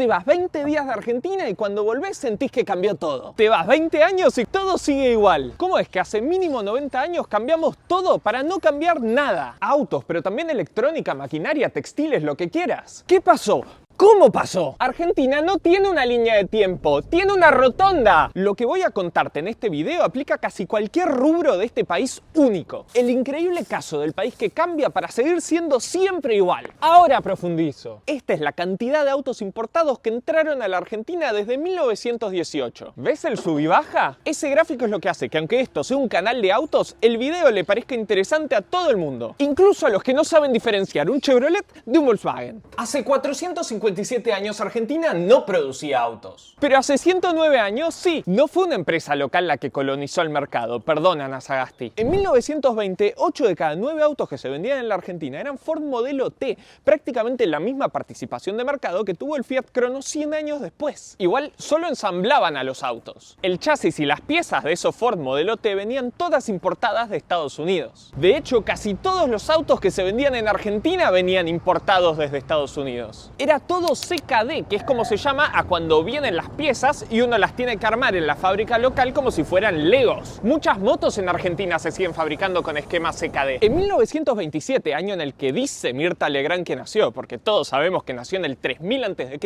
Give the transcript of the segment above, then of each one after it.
te vas 20 días de Argentina y cuando volvés sentís que cambió todo. Te vas 20 años y todo sigue igual. ¿Cómo es que hace mínimo 90 años cambiamos todo para no cambiar nada? Autos, pero también electrónica, maquinaria, textiles, lo que quieras. ¿Qué pasó? ¿Cómo pasó? Argentina no tiene una línea de tiempo, tiene una rotonda. Lo que voy a contarte en este video aplica a casi cualquier rubro de este país único. El increíble caso del país que cambia para seguir siendo siempre igual. Ahora profundizo. Esta es la cantidad de autos importados que entraron a la Argentina desde 1918. ¿Ves el sub y baja? Ese gráfico es lo que hace que aunque esto sea un canal de autos, el video le parezca interesante a todo el mundo. Incluso a los que no saben diferenciar un Chevrolet de un Volkswagen. Hace 457 años Argentina no producía autos. Pero hace 109 años sí. No fue una empresa local la que colonizó el mercado, perdona Ana Sagasti. En 1920, 8 de cada 9 autos que se vendían en la Argentina eran Ford modelo T, prácticamente la misma participación de mercado que tuvo el Fiat Crono 100 años después. Igual solo ensamblaban a los autos. El chasis y las piezas de esos Ford modelo T venían todas importadas de Estados Unidos. De hecho, casi todos los autos que se vendían en Argentina venían importados desde Estados Unidos. Era todo CKD, que es como se llama a cuando vienen las piezas y uno las tiene que armar en la fábrica local como si fueran Legos. Muchas motos en Argentina se siguen fabricando con esquema CKD. En 1927, año en el que dice Mirta Legrand que nació, porque todos sabemos que nació en el 3000 a.C.,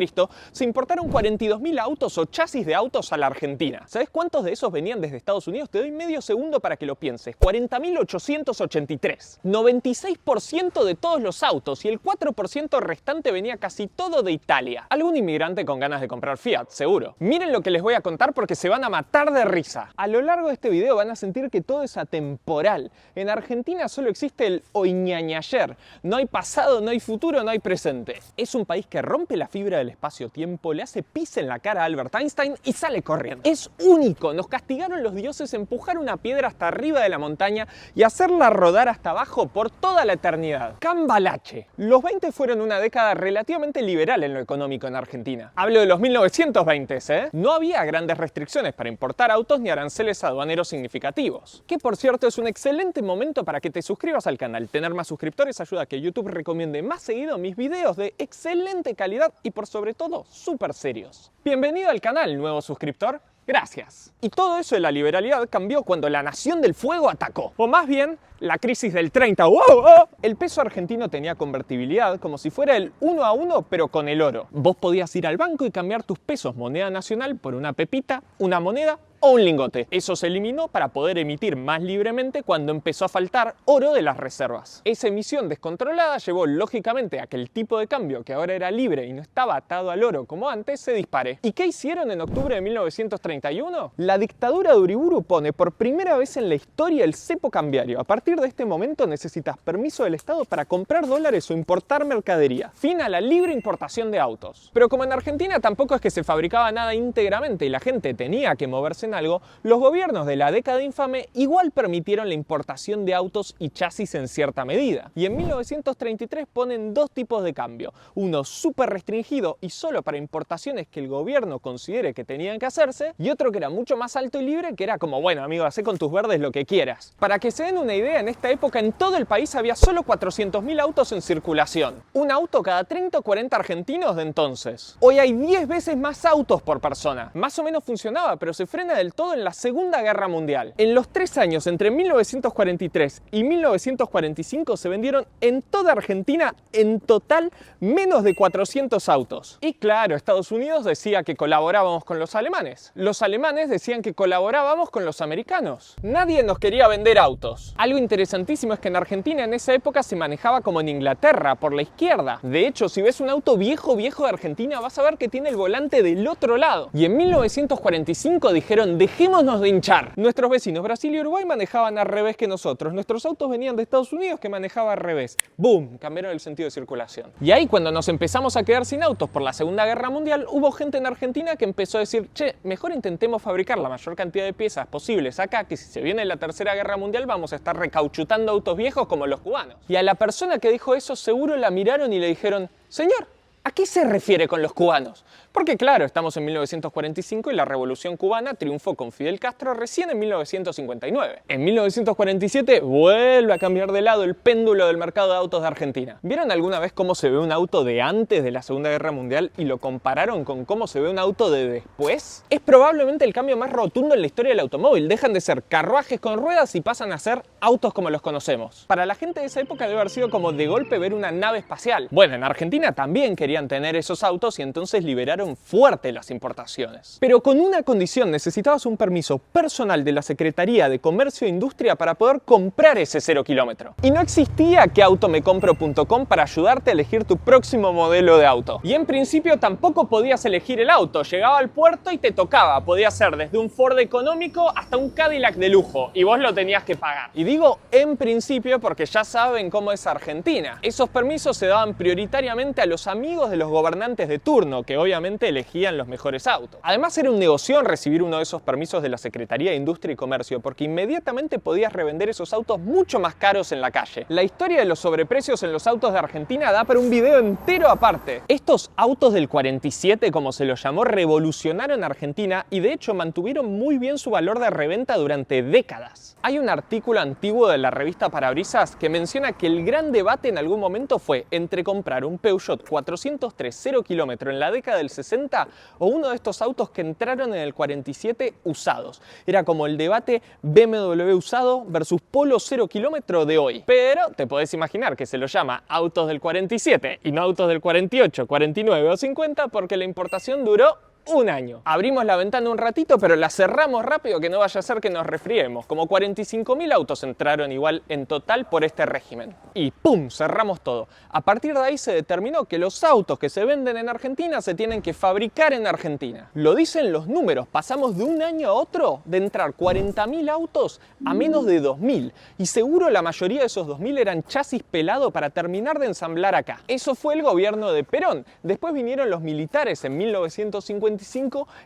se importaron 42.000 autos o chasis de autos a la Argentina. ¿Sabes cuántos de esos venían desde Estados Unidos? Te doy medio segundo para que lo pienses. 40.883. 96% de todos los autos y el 4% restante venía casi todo de Italia. Algún inmigrante con ganas de comprar Fiat, seguro. Miren lo que les voy a contar porque se van a matar de risa. A lo largo de este video van a sentir que todo es atemporal. En Argentina solo existe el hoy ñaña ayer. No hay pasado, no hay futuro, no hay presente. Es un país que rompe la fibra del espacio-tiempo, le hace pis en la cara a Albert Einstein y sale corriendo. Es único. Nos castigaron los dioses empujar una piedra hasta arriba de la montaña y hacerla rodar hasta abajo por toda la eternidad. Cambalache. Los 20 fueron una década relativamente liberal en lo económico en Argentina. Hablo de los 1920s, ¿eh? No había grandes restricciones para importar autos ni aranceles aduaneros significativos. Que por cierto es un excelente momento para que te suscribas al canal. Tener más suscriptores ayuda a que YouTube recomiende más seguido mis videos de excelente calidad y por sobre todo súper serios. Bienvenido al canal, nuevo suscriptor. Gracias. Y todo eso de la liberalidad cambió cuando la Nación del Fuego atacó. O más bien, la crisis del 30. ¡Wow! ¡Oh! El peso argentino tenía convertibilidad como si fuera el 1 a 1 pero con el oro. Vos podías ir al banco y cambiar tus pesos moneda nacional por una pepita, una moneda o un lingote. Eso se eliminó para poder emitir más libremente cuando empezó a faltar oro de las reservas. Esa emisión descontrolada llevó lógicamente a que el tipo de cambio, que ahora era libre y no estaba atado al oro como antes, se dispare. ¿Y qué hicieron en octubre de 1931? La dictadura de Uriburu pone por primera vez en la historia el cepo cambiario. A partir de este momento necesitas permiso del Estado para comprar dólares o importar mercadería. Fin a la libre importación de autos. Pero como en Argentina tampoco es que se fabricaba nada íntegramente y la gente tenía que moverse en algo, los gobiernos de la década infame igual permitieron la importación de autos y chasis en cierta medida. Y en 1933 ponen dos tipos de cambio. Uno súper restringido y solo para importaciones que el gobierno considere que tenían que hacerse, y otro que era mucho más alto y libre, que era como, bueno amigo, hacé con tus verdes lo que quieras. Para que se den una idea, en esta época en todo el país había solo 400.000 autos en circulación. Un auto cada 30 o 40 argentinos de entonces. Hoy hay 10 veces más autos por persona. Más o menos funcionaba, pero se frena del todo en la Segunda Guerra Mundial. En los 3 años entre 1943 y 1945 se vendieron en toda Argentina en total menos de 400 autos. Y claro, Estados Unidos decía que colaborábamos con los alemanes. Los alemanes decían que colaborábamos con los americanos. Nadie nos quería vender autos. Algo interesantísimo es que en Argentina en esa época se manejaba como en Inglaterra, por la izquierda. De hecho, si ves un auto viejo de Argentina, vas a ver que tiene el volante del otro lado. Y en 1945 dijeron, dejémonos de hinchar. Nuestros vecinos Brasil y Uruguay manejaban al revés que nosotros. Nuestros autos venían de Estados Unidos que manejaba al revés. ¡Boom! Cambiaron el sentido de circulación. Y ahí cuando nos empezamos a quedar sin autos por la Segunda Guerra Mundial, hubo gente en Argentina que empezó a decir, che, mejor intentemos fabricar la mayor cantidad de piezas posibles acá, que si se viene la Tercera Guerra Mundial vamos a estar recauchutando autos viejos como los cubanos. Y a la persona que dijo eso seguro la miraron y le dijeron, señor, ¿A qué se refiere con los cubanos? Porque claro, estamos en 1945 y la Revolución Cubana triunfó con Fidel Castro recién en 1959. En 1947 vuelve a cambiar de lado el péndulo del mercado de autos de Argentina. ¿Vieron alguna vez cómo se ve un auto de antes de la Segunda Guerra Mundial y lo compararon con cómo se ve un auto de después? Es probablemente el cambio más rotundo en la historia del automóvil. Dejan de ser carruajes con ruedas y pasan a ser autos como los conocemos. Para la gente de esa época debe haber sido como de golpe ver una nave espacial. Bueno, en Argentina también querían tener esos autos y entonces liberaron fuerte las importaciones. Pero con una condición: necesitabas un permiso personal de la Secretaría de Comercio e Industria para poder comprar ese 0 kilómetro. Y no existía queautomecompro.com para ayudarte a elegir tu próximo modelo de auto. Y en principio tampoco podías elegir el auto. Llegaba al puerto y te tocaba. Podía ser desde un Ford económico hasta un Cadillac de lujo y vos lo tenías que pagar. Y digo en principio porque ya saben cómo es Argentina. Esos permisos se daban prioritariamente a los amigos de los gobernantes de turno, que obviamente elegían los mejores autos. Además era un negocio recibir uno de esos permisos de la Secretaría de Industria y Comercio, porque inmediatamente podías revender esos autos mucho más caros en la calle. La historia de los sobreprecios en los autos de Argentina da para un video entero aparte. Estos autos del 47, como se los llamó, revolucionaron Argentina y de hecho mantuvieron muy bien su valor de reventa durante décadas. Hay un artículo antiguo de la revista Parabrisas que menciona que el gran debate en algún momento fue entre comprar un Peugeot 403 0 kilómetro en la década del 60 o uno de estos autos que entraron en el 47 usados. Era como el debate BMW usado versus Polo 0 kilómetro de hoy. Pero te podés imaginar que se lo llama autos del 47 y no autos del 48, 49 o 50 porque la importación duró un año. Abrimos la ventana un ratito, pero la cerramos rápido que no vaya a ser que nos resfriemos. Como 45.000 autos entraron igual en total por este régimen. Y ¡pum! Cerramos todo. A partir de ahí se determinó que los autos que se venden en Argentina se tienen que fabricar en Argentina. Lo dicen los números. Pasamos de un año a otro de entrar 40.000 autos a menos de 2.000. Y seguro la mayoría de esos 2.000 eran chasis pelado para terminar de ensamblar acá. Eso fue el gobierno de Perón. Después vinieron los militares en 1955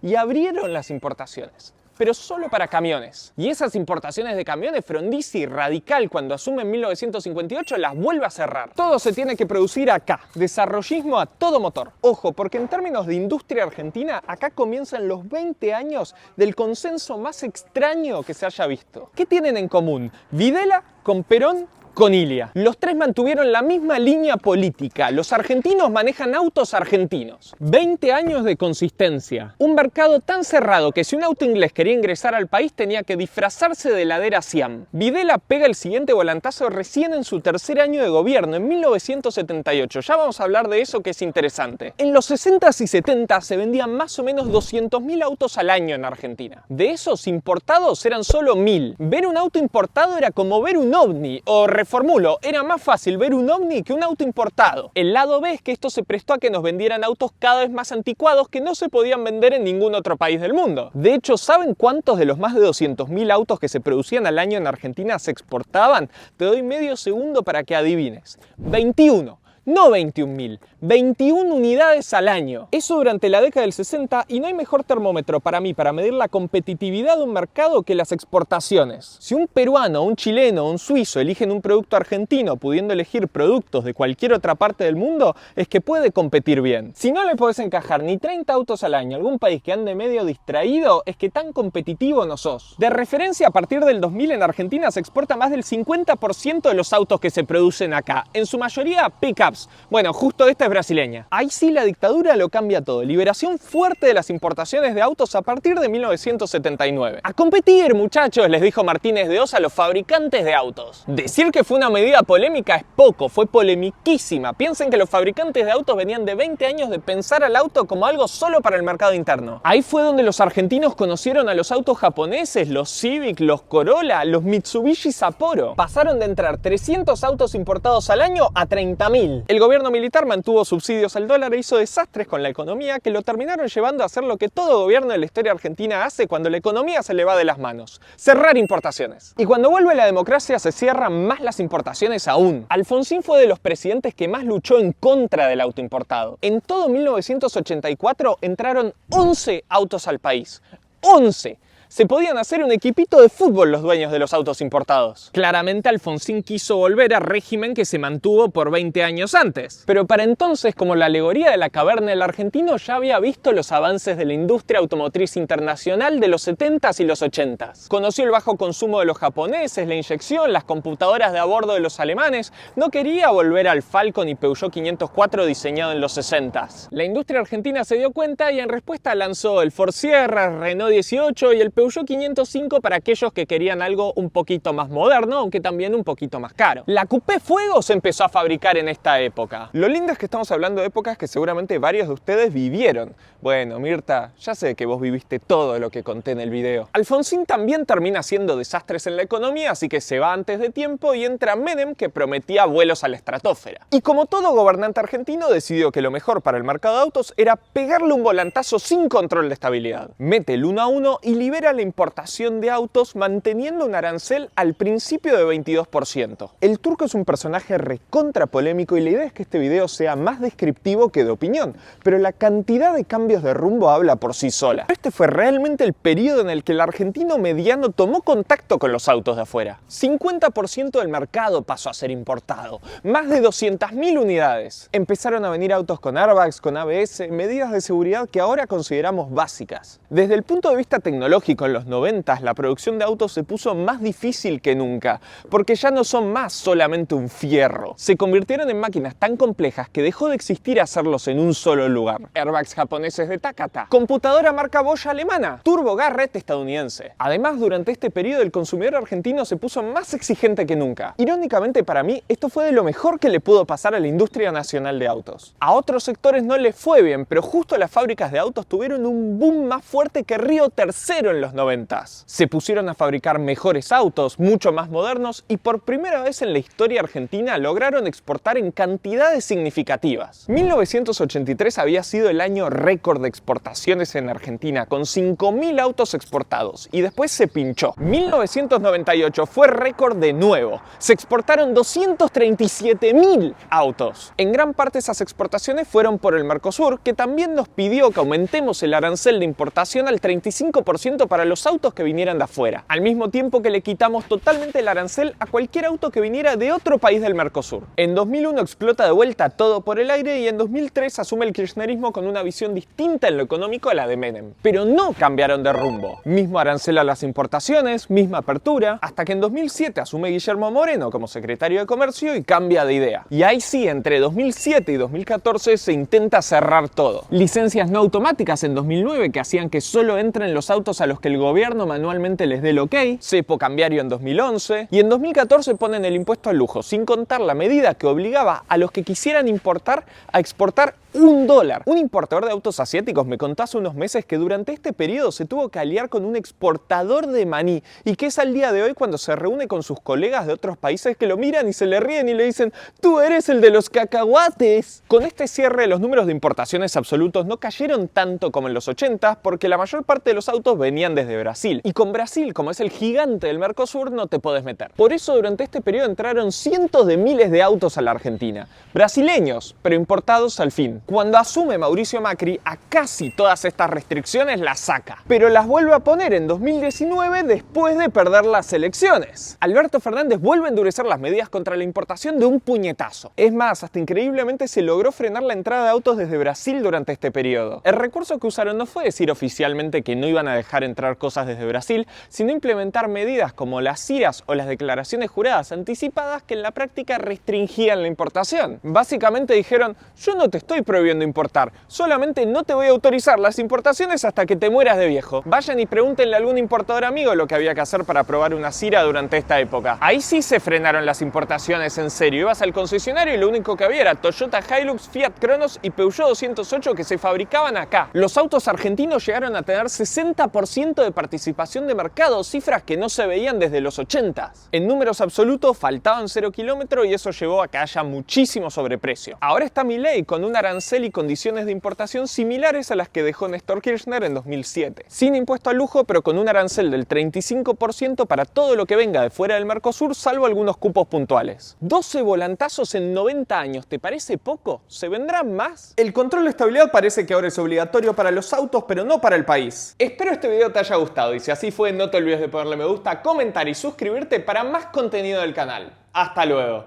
y abrieron las importaciones, pero solo para camiones. Y esas importaciones de camiones, Frondizi y Radical, cuando asume en 1958, las vuelve a cerrar. Todo se tiene que producir acá, desarrollismo a todo motor. Ojo, porque en términos de industria argentina, acá comienzan los 20 años del consenso más extraño que se haya visto. ¿Qué tienen en común Videla con Perón? Con Ilia. Los tres mantuvieron la misma línea política. Los argentinos manejan autos argentinos. 20 años de consistencia. Un mercado tan cerrado que si un auto inglés quería ingresar al país tenía que disfrazarse de heladera Siam. Videla pega el siguiente volantazo recién en su tercer año de gobierno, en 1978. Ya vamos a hablar de eso, que es interesante. En los 60s y 70s se vendían más o menos 200.000 autos al año en Argentina. De esos importados eran solo 1.000. Ver un auto importado era como ver un ovni, o reformulo, era más fácil ver un ovni que un auto importado. El lado B es que esto se prestó a que nos vendieran autos cada vez más anticuados que no se podían vender en ningún otro país del mundo. De hecho, ¿saben cuántos de los más de 200.000 autos que se producían al año en Argentina se exportaban? Te doy medio segundo para que adivines. 21. No 21.000, 21 unidades al año. Eso durante la década del 60, y no hay mejor termómetro para mí para medir la competitividad de un mercado que las exportaciones. Si un peruano, un chileno o un suizo eligen un producto argentino pudiendo elegir productos de cualquier otra parte del mundo, es que puede competir bien. Si no le podés encajar ni 30 autos al año a algún país que ande medio distraído, es que tan competitivo no sos. De referencia, a partir del 2000 en Argentina se exporta más del 50% de los autos que se producen acá, en su mayoría pick-up. Bueno, justo esta es brasileña. Ahí sí la dictadura lo cambia todo. Liberación fuerte de las importaciones de autos a partir de 1979. A competir, muchachos, les dijo Martínez de Oz a los fabricantes de autos. Decir que fue una medida polémica es poco, fue polemiquísima. Piensen que los fabricantes de autos venían de 20 años de pensar al auto como algo solo para el mercado interno. Ahí fue donde los argentinos conocieron a los autos japoneses, los Civic, los Corolla, los Mitsubishi Sapporo. Pasaron de entrar 300 autos importados al año a 30.000. El gobierno militar mantuvo subsidios al dólar e hizo desastres con la economía que lo terminaron llevando a hacer lo que todo gobierno de la historia argentina hace cuando la economía se le va de las manos: cerrar importaciones. Y cuando vuelve la democracia se cierran más las importaciones aún. Alfonsín fue de los presidentes que más luchó en contra del auto importado. En todo 1984 entraron 11 autos al país. ¡11! Se podían hacer un equipito de fútbol los dueños de los autos importados. Claramente Alfonsín quiso volver al régimen que se mantuvo por 20 años antes. Pero para entonces, como la alegoría de la caverna, el argentino ya había visto los avances de la industria automotriz internacional de los 70s y los 80s. Conoció el bajo consumo de los japoneses, la inyección, las computadoras de a bordo de los alemanes. No quería volver al Falcon y Peugeot 504 diseñado en los 60s. La industria argentina se dio cuenta y en respuesta lanzó el Ford Sierra, Renault 18 y el Peugeot 505 para aquellos que querían algo un poquito más moderno, aunque también un poquito más caro. La Coupé Fuego se empezó a fabricar en esta época. Lo lindo es que estamos hablando de épocas que seguramente varios de ustedes vivieron. Bueno, Mirta, ya sé que vos viviste todo lo que conté en el video. Alfonsín también termina haciendo desastres en la economía, así que se va antes de tiempo y entra Menem, que prometía vuelos a la estratosfera. Y como todo gobernante argentino, decidió que lo mejor para el mercado de autos era pegarle un volantazo sin control de estabilidad. Mete el 1 a 1 y libera la importación de autos manteniendo un arancel al principio de 22%. El turco es un personaje recontra polémico y la idea es que este video sea más descriptivo que de opinión, pero la cantidad de cambios de rumbo habla por sí sola. Este fue realmente el periodo en el que el argentino mediano tomó contacto con los autos de afuera. 50% del mercado pasó a ser importado, más de 200.000 unidades. Empezaron a venir autos con airbags, con ABS, medidas de seguridad que ahora consideramos básicas. Desde el punto de vista tecnológico, en los 90s la producción de autos se puso más difícil que nunca, porque ya no son más solamente un fierro. Se convirtieron en máquinas tan complejas que dejó de existir hacerlos en un solo lugar. Airbags japoneses de Takata, computadora marca Bosch alemana, Turbo Garrett estadounidense. Además, durante este periodo el consumidor argentino se puso más exigente que nunca. Irónicamente para mí, esto fue de lo mejor que le pudo pasar a la industria nacional de autos. A otros sectores no les fue bien, pero justo las fábricas de autos tuvieron un boom más fuerte que Río Tercero en los 90s. Se pusieron a fabricar mejores autos, mucho más modernos, y por primera vez en la historia argentina lograron exportar en cantidades significativas. 1983 había sido el año récord de exportaciones en Argentina, con 5.000 autos exportados, y después se pinchó. 1998 fue récord de nuevo. Se exportaron 237.000 autos. En gran parte esas exportaciones fueron por el Mercosur, que también nos pidió que aumentemos el arancel de importación al 35% para los autos que vinieran de afuera, al mismo tiempo que le quitamos totalmente el arancel a cualquier auto que viniera de otro país del Mercosur. En 2001 explota de vuelta todo por el aire y en 2003 asume el kirchnerismo con una visión distinta en lo económico a la de Menem. Pero no cambiaron de rumbo. Mismo arancel a las importaciones, misma apertura, hasta que en 2007 asume Guillermo Moreno como secretario de Comercio y cambia de idea. Y ahí sí, entre 2007 y 2014 se intenta cerrar todo. Licencias no automáticas en 2009 que hacían que solo entren los autos a los que el gobierno manualmente les dé el ok, cepo cambiario en 2011 y en 2014 ponen el impuesto al lujo, sin contar la medida que obligaba a los que quisieran importar a exportar $1. Un importador de autos asiáticos me contó hace unos meses que durante este periodo se tuvo que aliar con un exportador de maní y que es al día de hoy cuando se reúne con sus colegas de otros países que lo miran y se le ríen y le dicen «¡Tú eres el de los cacahuates!». Con este cierre los números de importaciones absolutos no cayeron tanto como en los 80s porque la mayor parte de los autos venían desde Brasil y con Brasil, como es el gigante del Mercosur, no te podés meter. Por eso durante este periodo entraron cientos de miles de autos a la Argentina, brasileños, pero importados al fin. Cuando asume Mauricio Macri, a casi todas estas restricciones las saca, pero las vuelve a poner en 2019 después de perder las elecciones. Alberto Fernández vuelve a endurecer las medidas contra la importación de un puñetazo. Es más, hasta increíblemente se logró frenar la entrada de autos desde Brasil durante este periodo. El recurso que usaron no fue decir oficialmente que no iban a dejar entrar cosas desde Brasil, sino implementar medidas como las IRAs o las declaraciones juradas anticipadas que en la práctica restringían la importación. Básicamente dijeron, yo no te estoy prohibiendo importar, solamente no te voy a autorizar las importaciones hasta que te mueras de viejo. Vayan y pregúntenle a algún importador amigo lo que había que hacer para probar una CIRA durante esta época. Ahí sí se frenaron las importaciones en serio. Ibas al concesionario y lo único que había era Toyota Hilux, Fiat Cronos y Peugeot 208 que se fabricaban acá. Los autos argentinos llegaron a tener 60% de participación de mercado, cifras que no se veían desde los 80s. En números absolutos faltaban 0 kilómetros y eso llevó a que haya muchísimo sobreprecio. Ahora está Milei con un arancel arancel y condiciones de importación similares a las que dejó Néstor Kirchner en 2007. Sin impuesto al lujo, pero con un arancel del 35% para todo lo que venga de fuera del Mercosur, salvo algunos cupos puntuales. 12 volantazos en 90 años, ¿te parece poco? ¿Se vendrán más? El control de estabilidad parece que ahora es obligatorio para los autos, pero no para el país. Espero este video te haya gustado y si así fue, no te olvides de ponerle me gusta, comentar y suscribirte para más contenido del canal. ¡Hasta luego!